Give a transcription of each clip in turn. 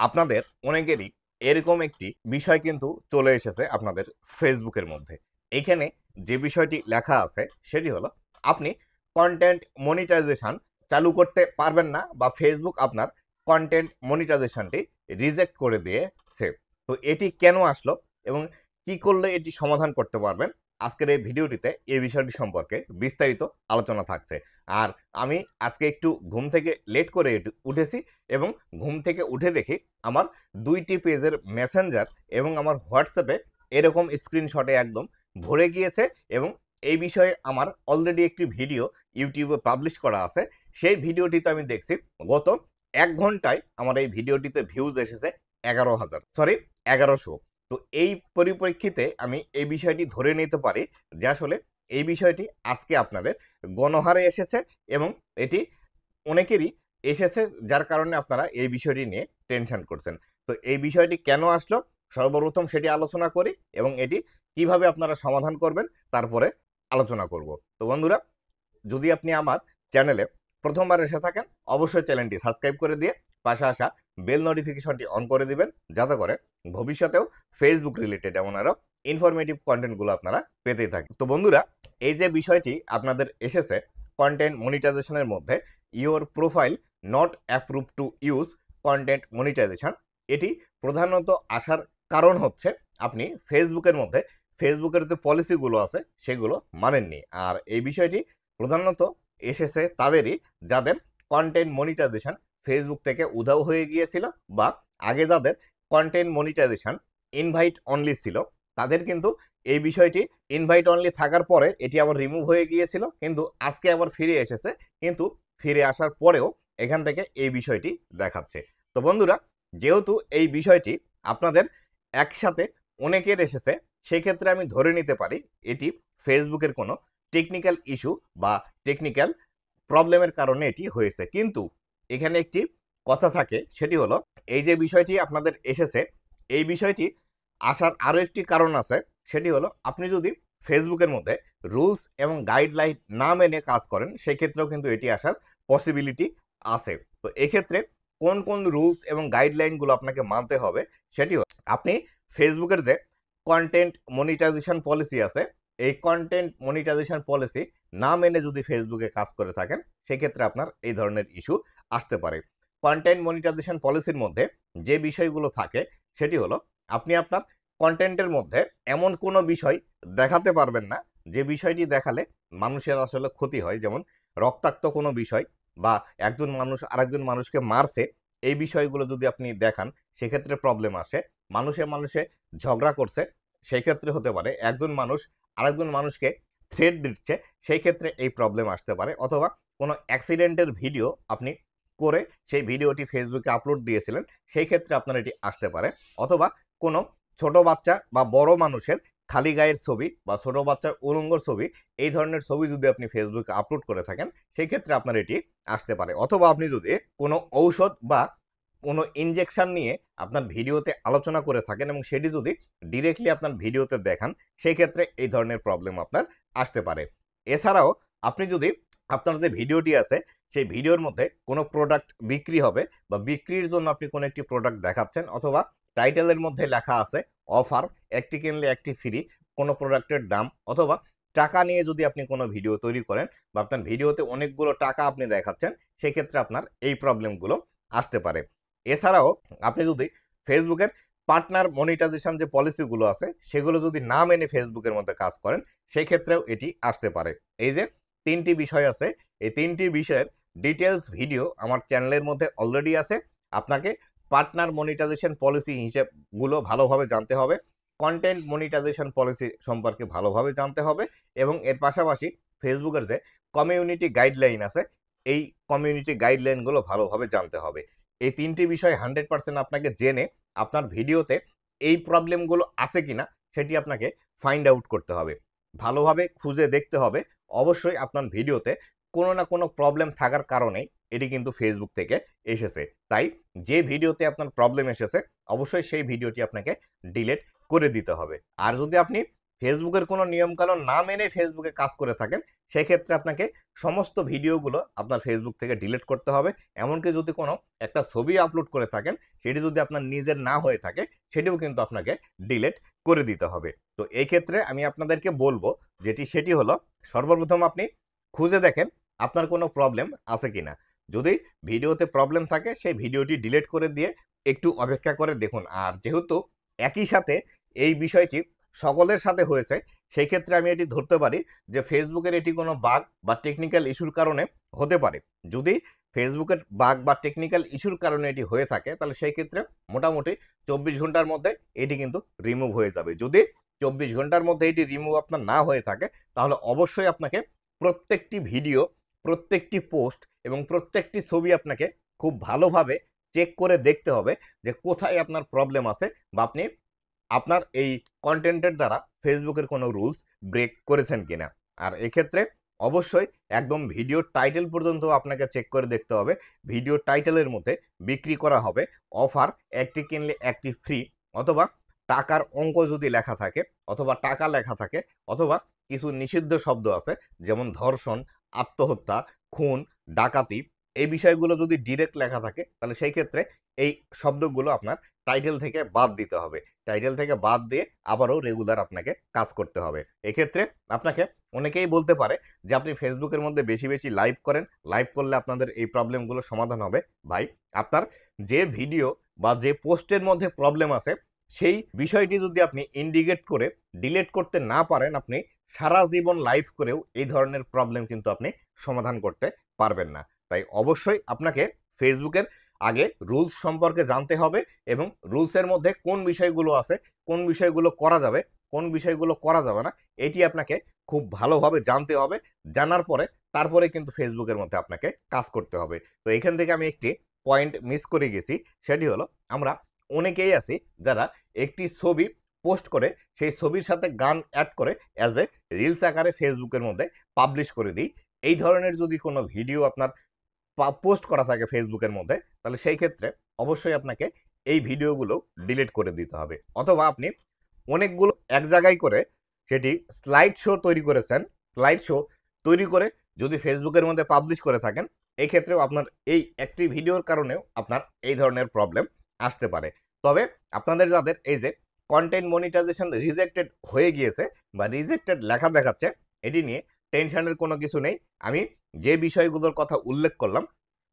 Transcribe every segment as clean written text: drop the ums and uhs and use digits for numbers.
আপনাদের অনেকেরই এরকম একটি বিষয় কিন্তু চলে এসেছে আপনাদের ফেসবুকের মধ্যে। এইখানে যে বিষয়টি লেখা আছে সেটি হলো আপনি কন্টেন্ট মনিটাইজেশন চালু করতে পারবেন না বা ফেসবুক আপনার কন্টেন্ট মনিটাইজেশনটি রিজেক্ট করে দিয়েছে। তো এটি কেন আসলো এবং কি করলে এটি সমাধান করতে পারবেন, আজকের এই ভিডিওটিতে এই বিষয়টি সম্পর্কে বিস্তারিত আলোচনা থাকছে। আর আমি আজকে একটু ঘুম থেকে লেট করে উঠেছি এবং ঘুম থেকে উঠে দেখি আমার ২টি পেজের মেসেঞ্জার এবং আমার হোয়াটসঅ্যাপে এরকম স্ক্রিনশটে একদম ভরে গিয়েছে এবং এই বিষয়ে আমার অলরেডি একটি ভিডিও ইউটিউবে পাবলিশ করা আছে। সেই ভিডিওটিতে আমি দেখছি গত ১ ঘন্টায় আমার এই ভিডিওটিতে ভিউজ এসেছে ১১,০০০ সরি ১১০০। তো এই পরিপ্রেক্ষিতে আমি এই বিষয়টি ধরে নিতে পারি যে আসলে এই বিষয়টি আজকে আপনাদের গণহারে এসেছে এবং এটি অনেকেরই এসেছে, যার কারণে আপনারা এই বিষয়টি নিয়ে টেনশন করছেন। তো এই বিষয়টি কেন আসলো সর্বপ্রথম সেটি আলোচনা করি এবং এটি কিভাবে আপনারা সমাধান করবেন তারপরে আলোচনা করব। তো বন্ধুরা, যদি আপনি আমার চ্যানেলে প্রথমবার এসে থাকেন অবশ্যই চ্যানেলটি সাবস্ক্রাইব করে দিয়ে পাশে আসা বেল নোটিফিকেশনটি অন করে দিবেন, যাতে করে ভবিষ্যতেও ফেসবুক রিলেটেড এমন আরও ইনফরমেটিভ কন্টেন্টগুলো আপনারা পেতেই থাকেন। তো বন্ধুরা, এই যে বিষয়টি আপনাদের এসেছে কন্টেন্ট মনিটাইজেশনের মধ্যে, your profile not approve to use content monetisation, এটি প্রধানত আসার কারণ হচ্ছে আপনি ফেসবুকের মধ্যে ফেসবুকের যে পলিসিগুলো আছে সেগুলো মানেননি। আর এই বিষয়টি প্রধানত এসেছে তাদেরই যাদের কন্টেন্ট মনিটাইজেশন ফেসবুক থেকে উধাও হয়ে গিয়েছিল, বা আগে যাদের কন্টেন্ট মনিটাইজেশন ইনভাইট অনলি ছিল তাদের কিন্তু এই বিষয়টি ইনভাইট অনলি থাকার পরে এটি আবার রিমুভ হয়ে গিয়েছিল, কিন্তু আজকে আবার ফিরে এসেছে। কিন্তু ফিরে আসার পরেও এখান থেকে এই বিষয়টি দেখাচ্ছে। তো বন্ধুরা, যেহেতু এই বিষয়টি আপনাদের একসাথে অনেকের এসেছে, সেক্ষেত্রে আমি ধরে নিতে পারি এটি ফেসবুকের কোনো টেকনিক্যাল ইস্যু বা টেকনিক্যাল প্রবলেমের কারণে এটি হয়েছে। কিন্তু এখানে একটি কথা থাকে, সেটি হলো এই যে বিষয়টি আপনাদের এসেছে, এই বিষয়টি আসার আরও একটি কারণ আছে। সেটি হলো আপনি যদি ফেসবুকের মধ্যে রুলস এবং গাইডলাইন না মেনে কাজ করেন, সেক্ষেত্রেও কিন্তু এটি আসার পসিবিলিটি আছে। তো এক্ষেত্রে কোন কোন রুলস এবং গাইডলাইনগুলো আপনাকে মানতে হবে সেটি হলো, আপনি ফেসবুকের যে কন্টেন্ট মনিটাইজেশন পলিসি আছে, এই কন্টেন্ট মনিটাইজেশন পলিসি না মেনে যদি ফেসবুকে কাজ করে থাকেন, সেক্ষেত্রে আপনার এই ধরনের ইস্যু আসতে পারে। কন্টেন্ট মনিটাইজেশন পলিসির মধ্যে যে বিষয়গুলো থাকে সেটি হলো, আপনি আপনার কন্টেন্টের মধ্যে এমন কোনো বিষয় দেখাতে পারবেন না যে বিষয়টি দেখালে মানুষের আসলে ক্ষতি হয়। যেমন রক্তাক্ত কোনো বিষয় বা একজন মানুষ আরেকজন মানুষকে মারছে, এই বিষয়গুলো যদি আপনি দেখান সেক্ষেত্রে প্রবলেম আসে। মানুষে মানুষে ঝগড়া করছে, সেই ক্ষেত্রে হতে পারে একজন মানুষ আরেকজন মানুষকে থ্রেট দিচ্ছে, সেই ক্ষেত্রে এই প্রবলেম আসতে পারে। অথবা কোনো অ্যাক্সিডেন্টের ভিডিও আপনি করে সেই ভিডিওটি ফেসবুকে আপলোড দিয়েছিলেন, সেই ক্ষেত্রে আপনার এটি আসতে পারে। অথবা কোনো ছোট বাচ্চা বা বড় মানুষের খালি গায়ের ছবি বা ছোট বাচ্চার উলঙ্গর ছবি, এই ধরনের ছবি যদি আপনি ফেসবুকে আপলোড করে থাকেন, সেই ক্ষেত্রে আপনার এটি আসতে পারে। অথবা আপনি যদি কোনো ঔষধ বা কোনো ইনজেকশন নিয়ে আপনার ভিডিওতে আলোচনা করে থাকেন এবং সেটি যদি ডিরেক্টলি আপনার ভিডিওতে দেখান, সেই ক্ষেত্রে এই ধরনের প্রবলেম আপনার আসতে পারে। এছাড়াও আপনি যদি আপনার যে ভিডিওটি আছে সেই ভিডিওর মধ্যে কোনো প্রোডাক্ট বিক্রি হবে বা বিক্রির জন্য আপনি কোনো একটি প্রোডাক্ট দেখাচ্ছেন, অথবা টাইটেলের মধ্যে লেখা আছে অফার, একটি কিনলে একটি ফ্রি কোনো প্রোডাক্টের দাম, অথবা টাকা নিয়ে যদি আপনি কোনো ভিডিও তৈরি করেন বা আপনার ভিডিওতে অনেকগুলো টাকা আপনি দেখাচ্ছেন, সেক্ষেত্রে আপনার এই প্রবলেমগুলো আসতে পারে। এছাড়াও আপনি যদি ফেসবুকের পার্টনার মনিটাইজেশন যে পলিসিগুলো আছে সেগুলো যদি না মেনে ফেসবুকের মধ্যে কাজ করেন, সেই ক্ষেত্রেও এটি আসতে পারে। এই যে ৩টি বিষয় আছে, এই ৩টি বিষয়ের ডিটেলস ভিডিও আমার চ্যানেলের মধ্যে অলরেডি আছে। আপনাকে পার্টনার মনিটাইজেশন পলিসি হিসেবগুলো ভালোভাবে জানতে হবে, কন্টেন্ট মনিটাইজেশন পলিসি সম্পর্কে ভালোভাবে জানতে হবে এবং এর পাশাপাশি ফেসবুকের যে কমিউনিটি গাইডলাইন আছে, এই কমিউনিটি গাইডলাইনগুলো ভালোভাবে জানতে হবে। এই ৩টি বিষয় 100% আপনাকে জেনে আপনার ভিডিওতে এই প্রবলেমগুলো আছে কিনা সেটি আপনাকে ফাইন্ড আউট করতে হবে। ভালোভাবে খুঁজে দেখতে হবে অবশ্যই আপনার ভিডিওতে কোনো না কোনো প্রবলেম থাকার কারণেই এটি কিন্তু ফেসবুক থেকে এসেছে। তাই যে ভিডিওতে আপনার প্রবলেম এসেছে অবশ্যই সেই ভিডিওটি আপনাকে ডিলিট করে দিতে হবে। আর যদি আপনি ফেসবুকের কোনো নিয়মকানুন না মেনে ফেসবুকে কাজ করে থাকেন, সেক্ষেত্রে আপনাকে সমস্ত ভিডিওগুলো আপনার ফেসবুক থেকে ডিলিট করতে হবে। এমনকি যদি কোনো একটা ছবি আপলোড করে থাকেন, সেটি যদি আপনার নিজের না হয়ে থাকে, সেটিও কিন্তু আপনাকে ডিলিট করে দিতে হবে। তো এই ক্ষেত্রে আমি আপনাদেরকে বলবো সেটি হলো, সর্বপ্রথম আপনি খুঁজে দেখেন আপনার কোনো প্রবলেম আছে কিনা। যদি ভিডিওতে প্রবলেম থাকে, সেই ভিডিওটি ডিলিট করে দিয়ে একটু অপেক্ষা করে দেখুন। আর যেহেতু একই সাথে এই বিষয়টি সকলের সাথে হয়েছে, সেই ক্ষেত্রে আমি এটি ধরতে পারি যে ফেসবুকের এটি কোনো বাগ বা টেকনিক্যাল ইস্যুর কারণে হতে পারে। যদি ফেসবুকের বাগ বা টেকনিক্যাল ইস্যুর কারণে এটি হয়ে থাকে, তাহলে সেই ক্ষেত্রে মোটামুটি 24 ঘন্টার মধ্যে এটি কিন্তু রিমুভ হয়ে যাবে। যদি 24 ঘন্টার মধ্যে এটি রিমুভ আপনার না হয়ে থাকে, তাহলে অবশ্যই আপনাকে প্রত্যেকটি ভিডিও, প্রত্যেকটি পোস্ট এবং প্রত্যেকটি ছবি আপনাকে খুব ভালোভাবে চেক করে দেখতে হবে যে কোথায় আপনার প্রবলেম আছে, বা আপনি আপনার এই কন্টেন্টের দ্বারা ফেসবুকের কোনো রুলস ব্রেক করেছেন কিনা। আর এক্ষেত্রে অবশ্যই একদম ভিডিও টাইটেল পর্যন্ত আপনাকে চেক করে দেখতে হবে। ভিডিও টাইটেলের মধ্যে বিক্রি করা হবে অফার, একটি কিনলে একটি ফ্রি, অথবা টাকার অঙ্ক যদি লেখা থাকে, অথবা টাকা লেখা থাকে, অথবা কিছু নিষিদ্ধ শব্দ আছে যেমন ধর্ষণ, আত্মহত্যা, খুন, ডাকাতি, এই বিষয়গুলো যদি ডিরেক্ট লেখা থাকে, তাহলে সেই ক্ষেত্রে এই শব্দগুলো আপনার টাইটেল থেকে বাদ দিতে হবে। টাইটেল থেকে বাদ দিয়ে আবারও রেগুলার আপনাকে কাজ করতে হবে। এক্ষেত্রে আপনাকে অনেকেই বলতে পারে যে আপনি ফেসবুকের মধ্যে বেশি বেশি লাইভ করেন, লাইভ করলে আপনাদের এই প্রবলেমগুলো সমাধান হবে। ভাই, আপনার যে ভিডিও বা যে পোস্টের মধ্যে প্রবলেম আছে, সেই বিষয়টি যদি আপনি ইন্ডিকেট করে ডিলিট করতে না পারেন, আপনি সারা জীবন লাইভ করেও এই ধরনের প্রবলেম কিন্তু আপনি সমাধান করতে পারবেন না। তাই অবশ্যই আপনাকে ফেসবুকের আগে রুলস সম্পর্কে জানতে হবে, এবং রুলসের মধ্যে কোন বিষয়গুলো আছে, কোন বিষয়গুলো করা যাবে, কোন বিষয়গুলো করা যাবে না, এটি আপনাকে খুব ভালোভাবে জানতে হবে। জানার পরে তারপরে কিন্তু ফেসবুকের মধ্যে আপনাকে কাজ করতে হবে। তো এখান থেকে আমি একটি পয়েন্ট মিস করে গেছি, সেটি হলো আমরা অনেকেই আছি যারা একটি ছবি পোস্ট করে সেই ছবির সাথে গান অ্যাড করে অ্যাজ এ রিলস আকারে ফেসবুকের মধ্যে পাবলিশ করে দিই। এই ধরনের যদি কোনো ভিডিও আপনার পোস্ট করা থাকে ফেসবুকের মধ্যে, তাহলে সেই ক্ষেত্রে অবশ্যই আপনাকে এই ভিডিওগুলো ডিলিট করে দিতে হবে। অথবা আপনি অনেকগুলো এক জায়গায় করে সেটি স্লাইড শো তৈরি করেছেন, স্লাইড শো তৈরি করে যদি ফেসবুকের মধ্যে পাবলিশ করে থাকেন, এই ক্ষেত্রেও আপনার এই একটি ভিডিওর কারণেও আপনার এই ধরনের প্রবলেম আসতে পারে। তবে আপনাদের যাদের এই যে কন্টেন্ট মনিটাইজেশন রিজেক্টেড হয়ে গিয়েছে বা রিজেক্টেড লেখা দেখাচ্ছে, এটি নিয়ে টেনশনের কোনো কিছু নেই। আমি যে বিষয়গুলোর কথা উল্লেখ করলাম,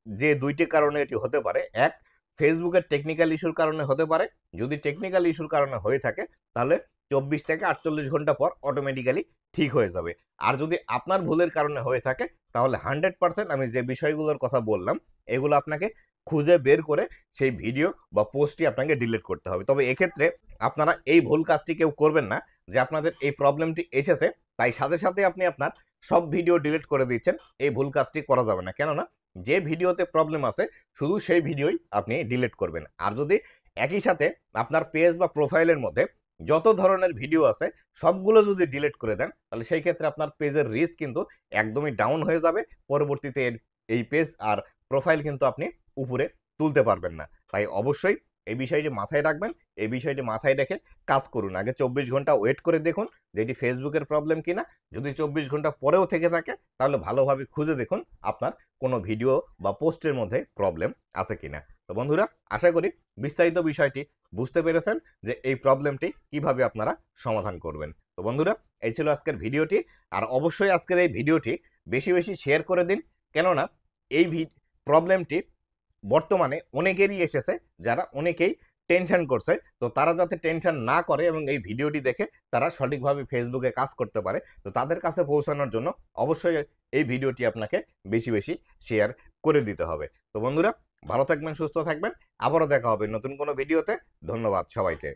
যে দুইটি কারণে এটি হতে পারে, এক, ফেসবুকের টেকনিক্যাল ইস্যুর কারণে হতে পারে। যদি টেকনিক্যাল ইস্যুর কারণে হয়ে থাকে, তাহলে 24 থেকে 48 ঘন্টা পর অটোমেটিক্যালি ঠিক হয়ে যাবে। আর যদি আপনার ভুলের কারণে হয়ে থাকে, তাহলে 100% আমি যে বিষয়গুলোর কথা বললাম, এগুলো আপনাকে খুঁজে বের করে সেই ভিডিও বা পোস্টটি আপনাকে ডিলিট করতে হবে। তবে এক্ষেত্রে আপনারা এই ভুল কাজটি কেউ করবেন না যে আপনাদের এই প্রবলেমটি এসেছে তাই সাথে সাথে আপনি আপনার সব ভিডিও ডিলিট করে দিচ্ছেন। এই ভুল কাজটি করা যাবে না, কেননা যে ভিডিওতে প্রবলেম আছে শুধু সেই ভিডিওই আপনি ডিলিট করবেন। আর যদি একই সাথে আপনার পেজ বা প্রোফাইলের মধ্যে যত ধরনের ভিডিও আছে সবগুলো যদি ডিলিট করে দেন, তাহলে সেই ক্ষেত্রে আপনার পেজের রিচ কিন্তু একদমই ডাউন হয়ে যাবে। পরবর্তীতে এই পেজ আর প্রোফাইল কিন্তু আপনি উপরে তুলতে পারবেন না। তাই অবশ্যই এই বিষয়টি মাথায় রাখবেন, এই বিষয়টি মাথায় রেখে কাজ করুন। আগে 24 ঘন্টা ওয়েট করে দেখুন যে এটি ফেসবুকের প্রবলেম কিনা। যদি 24 ঘন্টা পরেও থেকে থাকে, তাহলে ভালোভাবে খুঁজে দেখুন আপনার কোনো ভিডিও বা পোস্টের মধ্যে প্রবলেম আছে কিনা। তো বন্ধুরা, আশা করি বিস্তারিত বিষয়টি বুঝতে পেরেছেন যে এই প্রবলেমটি কিভাবে আপনারা সমাধান করবেন। তো বন্ধুরা, এই ছিল আজকের ভিডিওটি। আর অবশ্যই আজকের এই ভিডিওটি বেশি বেশি শেয়ার করে দিন, কেননা এই প্রবলেমটি বর্তমানে অনেকেরই এসেছে, যারা অনেকেই টেনশন করছে। তো তারা যাতে টেনশন না করে এবং এই ভিডিওটি দেখে তারা সঠিকভাবে ফেসবুকে কাজ করতে পারে, তো তাদের কাছে পৌঁছানোর জন্য অবশ্যই এই ভিডিওটি আপনাকে বেশি বেশি শেয়ার করে দিতে হবে। তো বন্ধুরা, ভালো থাকবেন, সুস্থ থাকবেন। আবারও দেখা হবে নতুন কোনো ভিডিওতে। ধন্যবাদ সবাইকে।